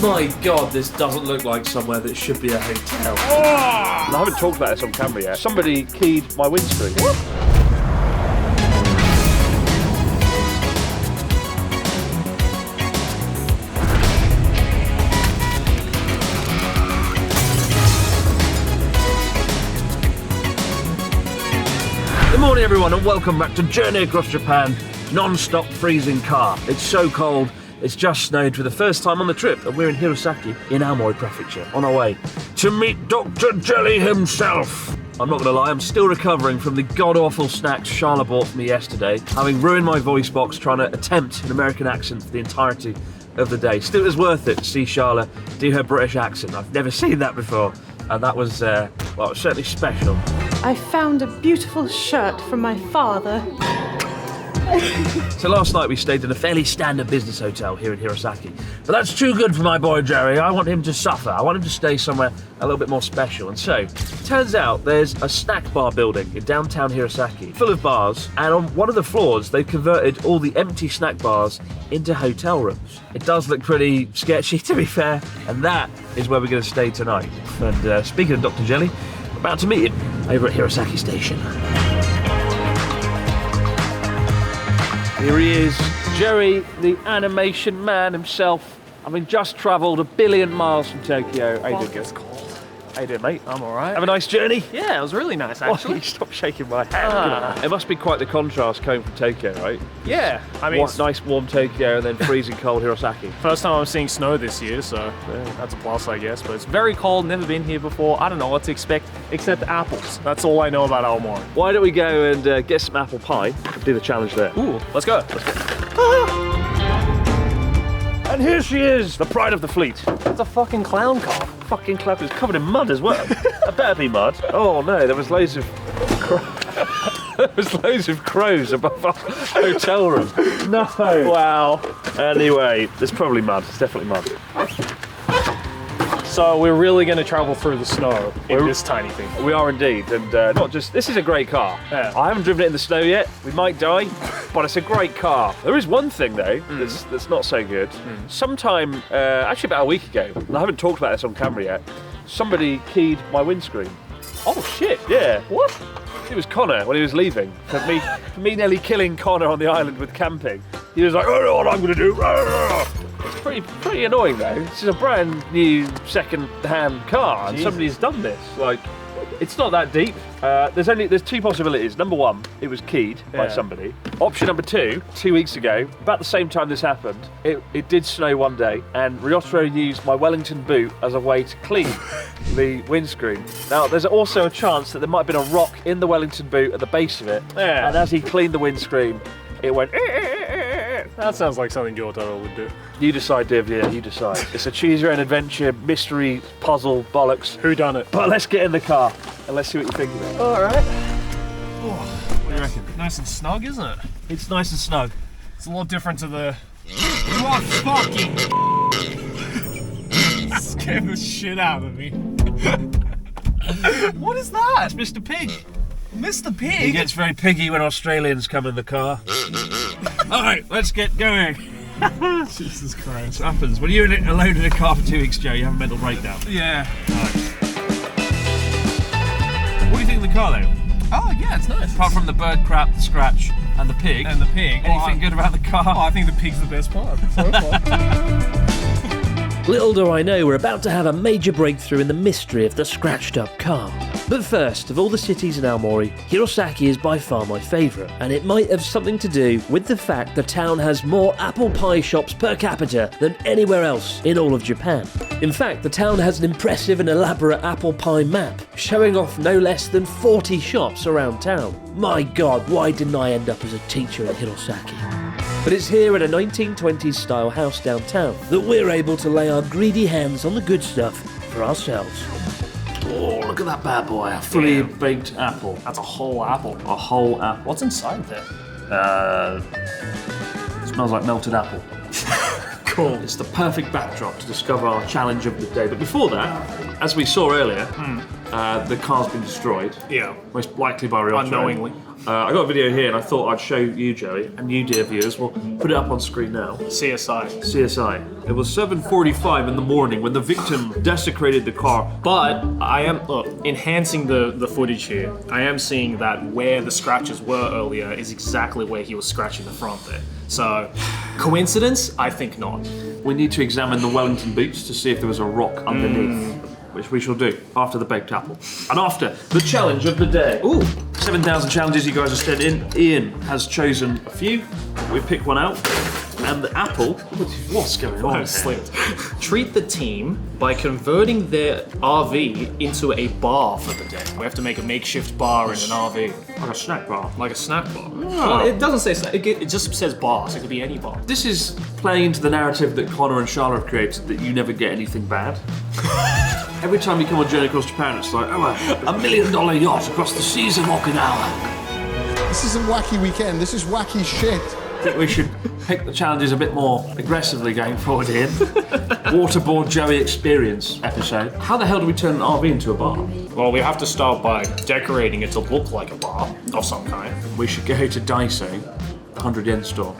My God, this doesn't look like somewhere that should be a hotel. I haven't talked about this on camera yet. Somebody keyed my windscreen. What? Good morning everyone and welcome back to Journey Across Japan, non-stop freezing car. It's so cold, it's just snowed for the first time on the trip and we're in Hirosaki in Aomori Prefecture on our way to meet Dr. Jelly himself. I'm not gonna lie, I'm still recovering from the god-awful snacks Charlotte bought for me yesterday, having ruined my voice box trying to attempt an American accent for the entirety of the day. Still, it was worth it to see Charlotte do her British accent. I've never seen that before and that was, well, it was certainly special. I found a beautiful shirt from my father. So last night we stayed in a fairly standard business hotel here in Hirosaki. But that's too good for my boy Jerry. I want him to suffer. I want him to stay somewhere a little bit more special. And so, turns out there's a snack bar building in downtown Hirosaki, full of bars. And on one of the floors, they've converted all the empty snack bars into hotel rooms. It does look pretty sketchy, to be fair. And that is where we're going to stay tonight. And speaking of Dr. Jelly, we're about to meet him over at Hirosaki Station. Here he is, Jerry, the animation man himself. Having just travelled 1 billion miles from Tokyo. How you doing? It's cold. How you doing, mate? I'm alright. Have a nice journey? Yeah, it was really nice, actually. Oh, stop shaking my hand. It must be quite the contrast coming from Tokyo, right? Yeah, I mean... Nice warm Tokyo and then freezing cold Hirosaki. First time I'm seeing snow this year, so that's a plus, I guess. But it's very cold, never been here before. I don't know what to expect, except apples. That's all I know about Aomori. Why don't we go and get some apple pie and do the challenge there? Ooh, let's go. And here she is, the pride of the fleet. It's a fucking clown car. Fucking cloud is covered in mud as well. That better be mud. Oh no, there was loads of crows above our hotel room. No. Wow. Anyway, there's probably mud. It's definitely mud. So we're really going to travel through the snow in this tiny thing. We are indeed, and not just, this is a great car. Yeah. I haven't driven it in the snow yet, we might die, but it's a great car. There is one thing though, that's not so good. Sometime, actually about a week ago, and I haven't talked about this on camera yet, somebody keyed my windscreen. Oh shit. Yeah. What? It was Connor when he was leaving. For me nearly killing Connor on the island with camping. He was like, I don't know what I'm gonna do. It's pretty annoying though. This is a brand new second-hand car and somebody's done this. Like, it's not that deep. There's two possibilities. Number one, it was keyed by somebody. Option number two, 2 weeks ago, about the same time this happened, it did snow one day and Ryotaro used my Wellington boot as a way to clean the windscreen. Now, there's also a chance that there might have been a rock in the Wellington boot at the base of it. Yeah. And as he cleaned the windscreen, it went... That sounds like something Ryotaro would do. You decide, Div, yeah, you decide. It's a choose your own adventure, mystery, puzzle, bollocks. Who done it? But let's get in the car and let's see what you think of it. Alright. What do you reckon? Nice and snug, isn't it? It's nice and snug. It's a lot different to the... What fucking... Scared the shit out of me. What is that? It's Mr. Pig. Mr. Pig? He gets very piggy when Australians come in the car. Alright, let's get going. Jesus Christ. What happens when you're alone in a car for 2 weeks, Joe? You have a mental breakdown. Yeah. Right. What do you think of the car though? Oh yeah, it's nice. Apart from the bird crap, the scratch, and the pig. Anything good about the car? Oh, I think the pig's the best part so far. Little do I know we're about to have a major breakthrough in the mystery of the scratched up car. But first, of all the cities in Aomori, Hirosaki is by far my favourite, and it might have something to do with the fact the town has more apple pie shops per capita than anywhere else in all of Japan. In fact, the town has an impressive and elaborate apple pie map, showing off no less than 40 shops around town. My God, why didn't I end up as a teacher in Hirosaki? But it's here at a 1920s style house downtown that we're able to lay our greedy hands on the good stuff for ourselves. Oh, look at that bad boy. A fully baked apple. That's a whole apple. A whole apple. What's inside there? Smells like melted apple. Cool. It's the perfect backdrop to discover our challenge of the day. But before that, as we saw earlier, the car's been destroyed. Yeah. Most likely by Ryotaro. Unknowingly. I got a video here and I thought I'd show you, Joey, and you, dear viewers. We'll put it up on screen now. CSI. It was 7:45 in the morning when the victim desecrated the car. But I am enhancing the footage here. I am seeing that where the scratches were earlier is exactly where he was scratching the front there. So, coincidence? I think not. We need to examine the Wellington boots to see if there was a rock underneath, which we shall do after the baked apple. And after the challenge of the day. Ooh. 7,000 challenges you guys have sent in. Ian has chosen a few. We picked one out. And the apple, what's going on here? Slipped. Treat the team by converting their RV into a bar for the day. We have to make a makeshift bar in an RV. Like a snack bar. Like a snack bar. Well, it doesn't say snack, it just says bar, so it could be any bar. This is playing into the narrative that Connor and Charlotte have created, that you never get anything bad. Every time you come on Journey Across Japan, it's like, oh, $1 million yacht across the seas of Okinawa. This isn't wacky weekend, this is wacky shit. I think we should pick the challenges a bit more aggressively going forward here. Waterboard Joey experience episode. How the hell do we turn an RV into a bar? Well, we have to start by decorating it to look like a bar of some kind. We should go to Daiso, the 100 yen store,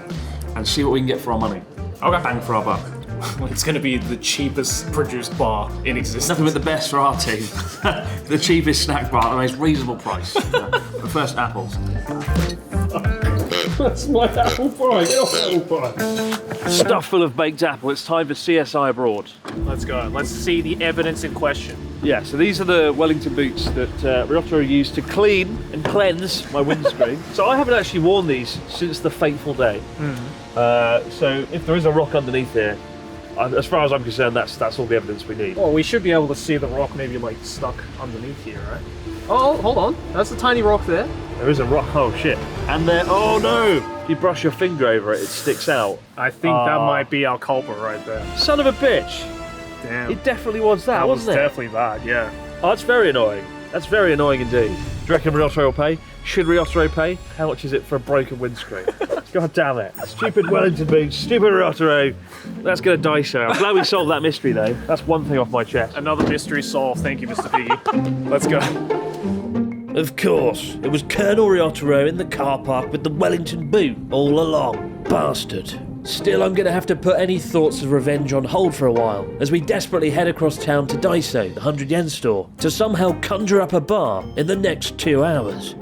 and see what we can get for our money. Okay. Bang for our buck. It's going to be the cheapest produced bar in existence. Nothing but the best for our team. The cheapest snack bar at the most reasonable price. But first, apples. That's my apple pie. Get off apple pie. Stuff full of baked apple. It's time for CSI abroad. Let's go. Let's see the evidence in question. Yeah, so these are the Wellington boots that Ryotaro used to clean and cleanse my windscreen. So I haven't actually worn these since the fateful day. So if there is a rock underneath here, as far as I'm concerned, that's all the evidence we need. Well, we should be able to see the rock maybe like stuck underneath here, right? Oh, hold on. That's a tiny rock there. There is a rock. Oh shit! And there. Oh no! If you brush your finger over it, it sticks out. I think that might be our culprit right there. Son of a bitch! Damn. It definitely was that, wasn't it? Definitely that, yeah. Oh, that's very annoying. That's very annoying indeed. Do you reckon Ryotaro will pay? Should Ryotaro pay? How much is it for a broken windscreen? God damn it. Stupid Wellington boots, stupid Ryotaro. Let's get a Daiso. I'm glad we solved that mystery though. That's one thing off my chest. Another mystery solved. Thank you, Mr. Piggy. Let's go. Of course, it was Colonel Ryotaro in the car park with the Wellington boot all along. Bastard. Still, I'm going to have to put any thoughts of revenge on hold for a while, as we desperately head across town to Daiso, the 100 yen store, to somehow conjure up a bar in the next 2 hours.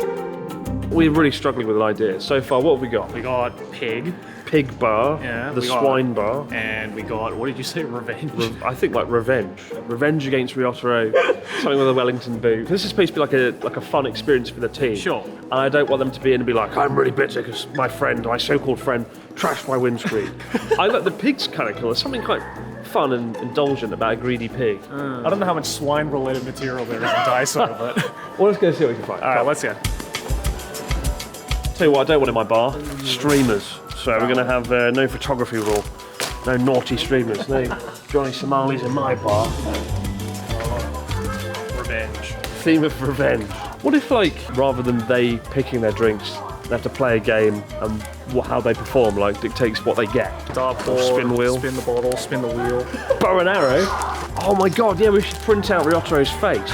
We're really struggling with an idea. So far, what have we got? We got pig. Pig bar, Yeah, the we got- swine bar. And we got, what did you say, revenge? I think like revenge. Revenge against Ryotaro. Something with a Wellington boot. This is supposed to be like a fun experience for the team. Sure. And I don't want them to be in and be like, I'm really bitter because my so-called friend, trashed my windscreen. I like the pig's kind of cool. There's something quite fun and indulgent about a greedy pig. I don't know how much swine-related material there is in Daiso, but... Well, let's go see what we can find. Alright, let's go. Tell you what, I don't want in my bar. Streamers. So we're going to have no photography rule. No naughty streamers. No Johnny Somalis in my bar. Revenge. Theme of revenge. What if, like, rather than they picking their drinks, they have to play a game and how they perform, like, dictates what they get? Dartboard, Spin wheel. spin the bottle, spin the wheel. Bow and arrow? Oh my god, yeah, we should print out Ryotaro's face.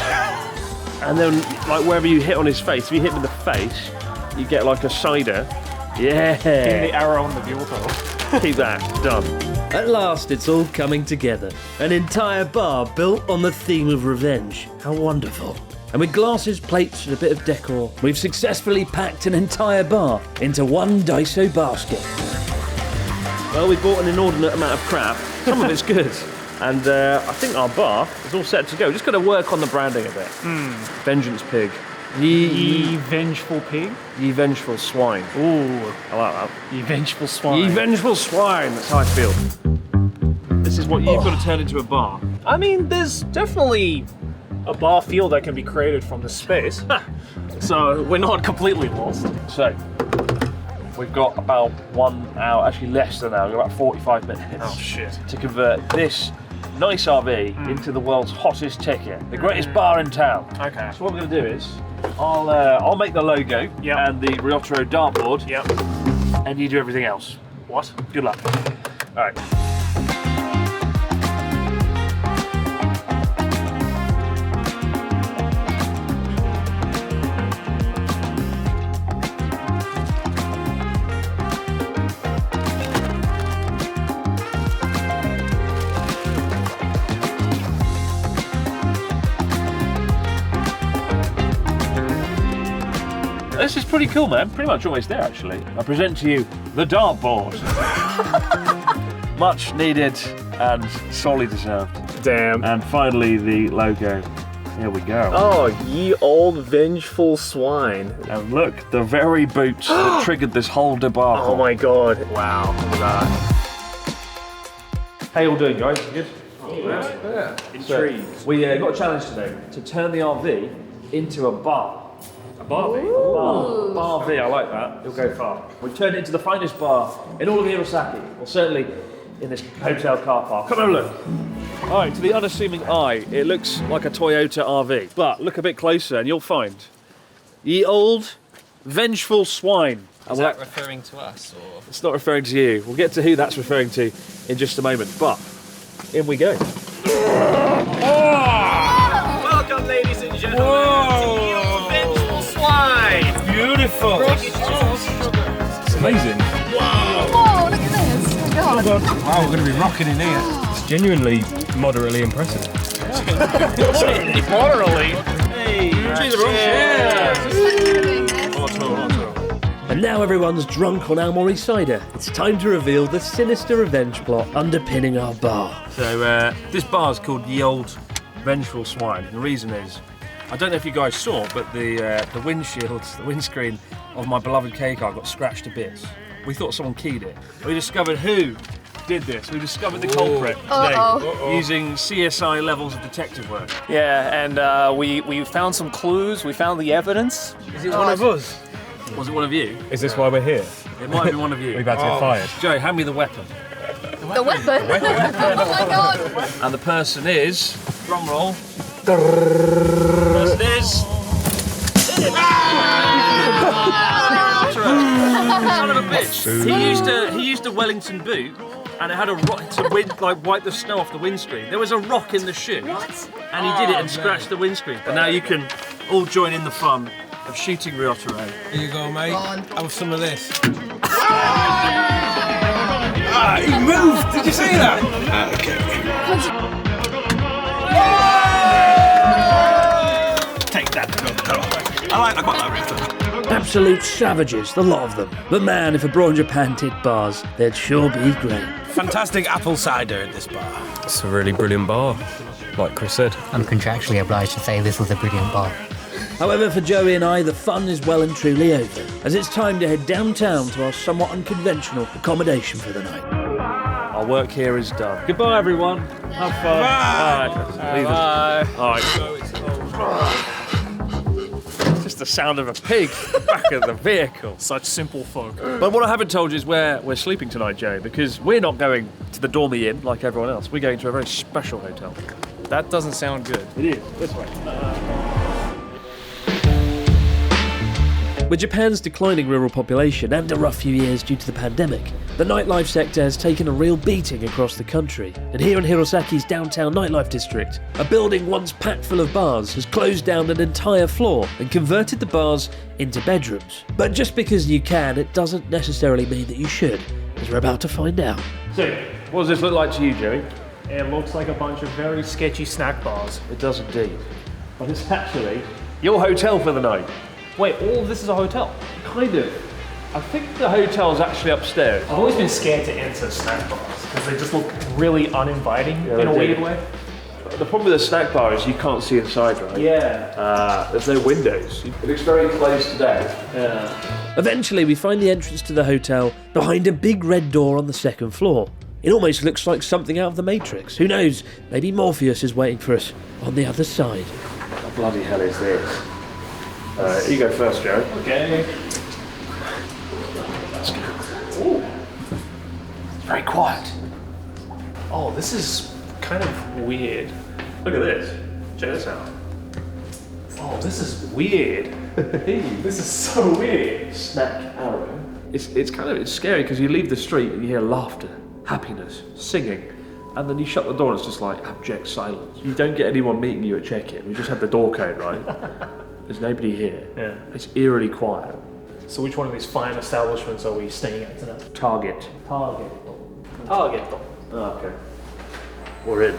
And then, like, wherever you hit on his face, if you hit him in the face, you get, like, a cider. Yeah. Pin the arrow on the Gyuto. Keep that. Done. At last, it's all coming together. An entire bar built on the theme of revenge. How wonderful. And with glasses, plates, and a bit of decor, we've successfully packed an entire bar into one Daiso basket. Well, we bought an inordinate amount of crap. Some of it's good. And I think our bar is all set to go. Just got to work on the branding a bit. Vengeance pig. Ye vengeful pig. Ye vengeful swine. Ooh, I like that. ye vengeful swine. Ye vengeful swine. That's how I feel. This is what you've got to turn into a bar. I mean, there's definitely a bar feel that can be created from this space. So we're not completely lost. So, we've got about 1 hour, actually less than an hour, we've got about 45 minutes. Oh shit. To convert this nice RV into the world's hottest ticket, the greatest bar in town. Okay. So what we're going to do is, I'll make the logo Yep. and the Ryotaro dartboard, Yep. and you do everything else. What? Good luck. All right. this is pretty cool, man. Pretty much almost there, actually. I present to you the dartboard. Much needed and sorely deserved. Damn. And finally, the logo. Here we go. Oh, ye old vengeful swine. And look, the very boots that triggered this whole debacle. Oh my god. Wow. Look at that. How you all doing, guys? Good? Yeah. Intrigued. We got a challenge today to turn the RV into a bar. A bar V? A bar V, I like that. It'll go far. We've turned it into the finest bar in all of Hirosaki, or certainly in this hotel car park. Come and have a look. All right, to the unassuming eye, it looks like a Toyota RV. But look a bit closer and you'll find ye old vengeful swine. Is that referring to us, or? It's not referring to you. We'll get to who that's referring to in just a moment. But in we go. Welcome, ladies and gentlemen, to ye old vengeful swine. Beautiful. It's amazing. Whoa, look at this. Oh my god. Wow, we're going to be rocking in here. It's genuinely moderately impressive. Moderately. Hey, And now everyone's drunk on Aomori cider. It's time to reveal the sinister revenge plot underpinning our bar. So this bar's called Ye Old Vengeful Swine. The reason is, I don't know if you guys saw, but the windshields, the windscreen of my beloved K car got scratched to bits. We thought someone keyed it. We discovered who did this. We discovered the culprit today using CSI levels of detective work. Yeah, and we found some clues. We found the evidence. Is it one of us? Was it one of you? Is this why we're here? It might have been one of you. We're about to get fired. Joe, hand me the weapon. The weapon. Oh my god. And the person is, drum roll. The person is. Son of a bitch. He used a Wellington boot, and it had a rock to wipe the snow off the windscreen. There was a rock in the shoe, and he did it and scratched the windscreen. But now you can all join in the fun of shooting Ryotaro. Here you go, mate. Have some of this. He moved! Did you see that? Okay. Take that. I quite like it. Absolute savages, the lot of them. But man, if Abroad Japan did bars, they'd sure be great. Fantastic apple cider at this bar. It's a really brilliant bar, like Chris said. I'm contractually obliged to say this was a brilliant bar. However, for Joey and I, the fun is well and truly over, as it's time to head downtown to our somewhat unconventional accommodation for the night. Our work here is done. Goodbye, everyone. Have fun. Bye. All right. It's just the sound of a pig at the back of the vehicle. Such simple folk. But what I haven't told you is where we're sleeping tonight, Joe, because we're not going to the Dormy Inn like everyone else. We're going to a very special hotel. That doesn't sound good. It is. This way. With Japan's declining rural population and a rough few years due to the pandemic, the nightlife sector has taken a real beating across the country. And here in Hirosaki's downtown nightlife district, a building once packed full of bars has closed down an entire floor and converted the bars into bedrooms. But just because you can, it doesn't necessarily mean that you should, as we're about to find out. So, what does this look like to you, Joey? It looks like a bunch of very sketchy snack bars. It does indeed. But it's actually your hotel for the night. Wait, all of this is a hotel? Kind of. I think the hotel's actually upstairs. I've always been scared to enter snack bars because they just look really uninviting in a they weird do. way. The problem with a snack bar is you can't see inside, right? Yeah. There's no windows. It looks very closed today. Yeah. Eventually, we find the entrance to the hotel behind a big red door on the second floor. It almost looks like something out of the Matrix. Who knows? Maybe Morpheus is waiting for us on the other side. What the bloody hell is this? You go first, Joe. Okay. Let's go. Ooh. It's very quiet. Oh, this is kind of weird. Look at this. Check this out. Oh, this is weird. This is so weird. Snack arrow. It's scary because you leave the street and you hear laughter, happiness, singing, and then you shut the door and it's just like abject silence. You don't get anyone meeting you at check-in. We just had the door code, right? There's nobody here. Yeah. It's eerily quiet. So which one of these fine establishments are we staying at tonight? Target. Target. Oh, okay. We're in.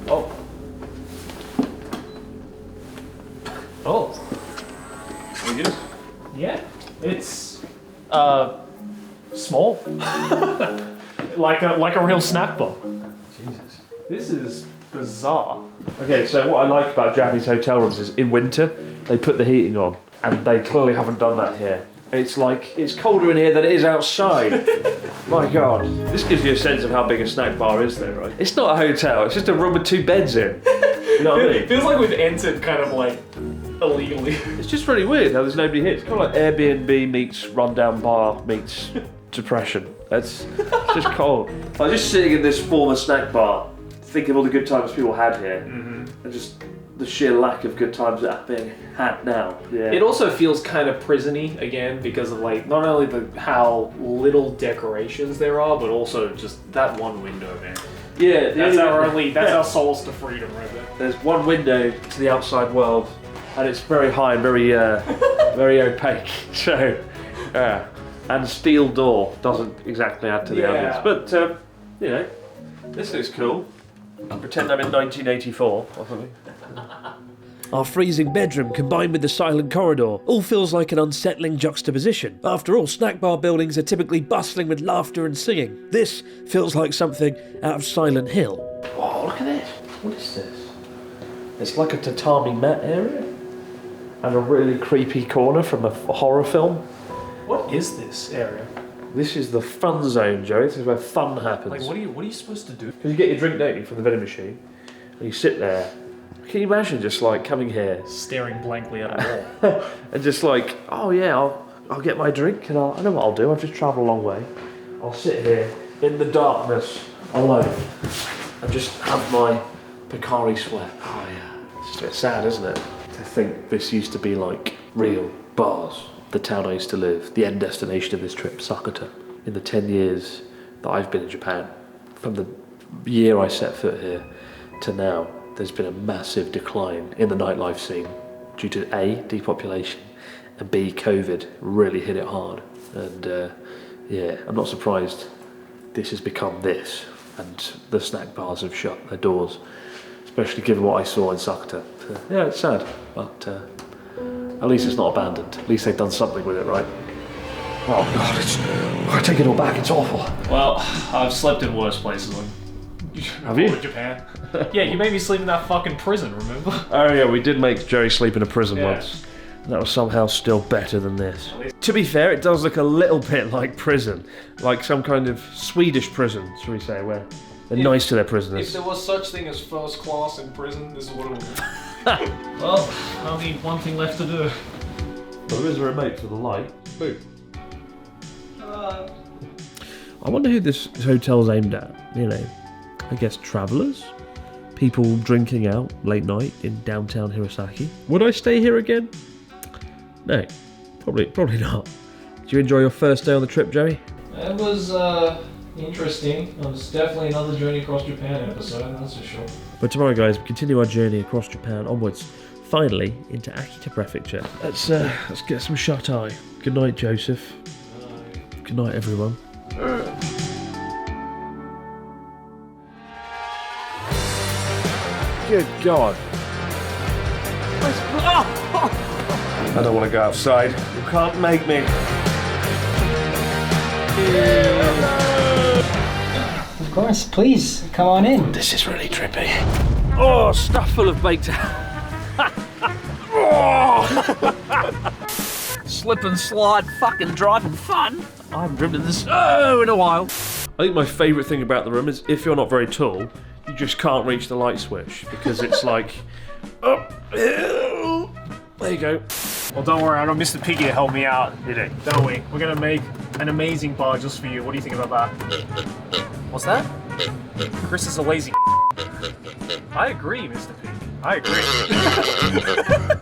Oh. It's small. like a real snack bar. Jesus. This is bizarre. Okay, so what I like about Japanese hotel rooms is in winter, they put the heating on, and they clearly haven't done that here. It's like, it's colder in here than it is outside. My God. This gives you a sense of how big a snack bar is there, right? It's not a hotel, it's just a room with 2 beds in. You know what I mean? It feels like we've entered kind of like illegally. It's just really weird how there's nobody here. It's kind of like Airbnb meets rundown bar meets depression. It's just cold. I was just sitting in this former snack bar, thinking of all the good times people had here, and just the sheer lack of good times that are being had now. Yeah. It also feels kind of prison-y again because of like not only how little decorations there are, but also just that one window, man. Yeah, that's our solace to freedom right there. There's one window to the outside world, and it's very high and very very opaque. So, and a steel door doesn't exactly add to the ambience. But you know, this looks cool. I pretend I'm in 1984 or something. Our freezing bedroom combined with the silent corridor all feels like an unsettling juxtaposition. After all, snack bar buildings are typically bustling with laughter and singing. This feels like something out of Silent Hill. Oh, look at this. What is this? It's like a tatami mat area and a really creepy corner from a horror film. What is this area? This is the fun zone, Joey. This is where fun happens. Like, what are you supposed to do? Because you get your drink, don't you, from the vending machine, and you sit there. Can you imagine just like coming here, staring blankly at a wall, and just like, oh yeah, I'll get my drink, and I know what I'll do. I've just travelled a long way. I'll sit here in the darkness alone, and just have my Picari sweat. Oh yeah, it's just a bit sad, isn't it? To think this used to be like real bars. The town I used to live, the end destination of this trip, Sakata. In the 10 years that I've been in Japan, from the year I set foot here to now, there's been a massive decline in the nightlife scene due to A, depopulation, and B, COVID really hit it hard. And yeah, I'm not surprised this has become this, and the snack bars have shut their doors, especially given what I saw in Sakata. So, yeah, it's sad, but at least it's not abandoned. At least they've done something with it, right? Oh God, I take it all back, it's awful. Well, I've slept in worse places. Have you? In Japan. Yeah, you made me sleep in that fucking prison, remember? Oh yeah, we did make Jerry sleep in a prison once. That was somehow still better than this. To be fair, it does look a little bit like prison. Like some kind of Swedish prison, shall we say, where they're nice to their prisoners. If there was such thing as first class in prison, this is what it would be. Well, only one thing left to do. Well, there is a remote for the light. Boom. I wonder who this hotel's aimed at, you know. I guess travellers? People drinking out late night in downtown Hirosaki? Would I stay here again? No, probably not. Did you enjoy your first day on the trip, Joey? It was interesting. It was definitely another Journey Across Japan episode, that's for sure. But tomorrow, guys, we continue our journey across Japan onwards, finally into Akita Prefecture. Let's get some shut-eye. Good night, Joseph. Good night, everyone. Good God. I don't want to go outside. You can't make me. Of course, please, come on in. This is really trippy. Oh, stuff full of baked. Slip and slide, fucking driving fun. I haven't driven in the snow in a while. I think my favourite thing about the room is if you're not very tall, you just can't reach the light switch because it's like, uphill. There you go. Well, don't worry, I got Mr. Piggy to help me out, don't we? We're gonna make an amazing bar just for you. What do you think about that? What's that? Chris is a lazy. I agree, Mr. Piggy. I agree.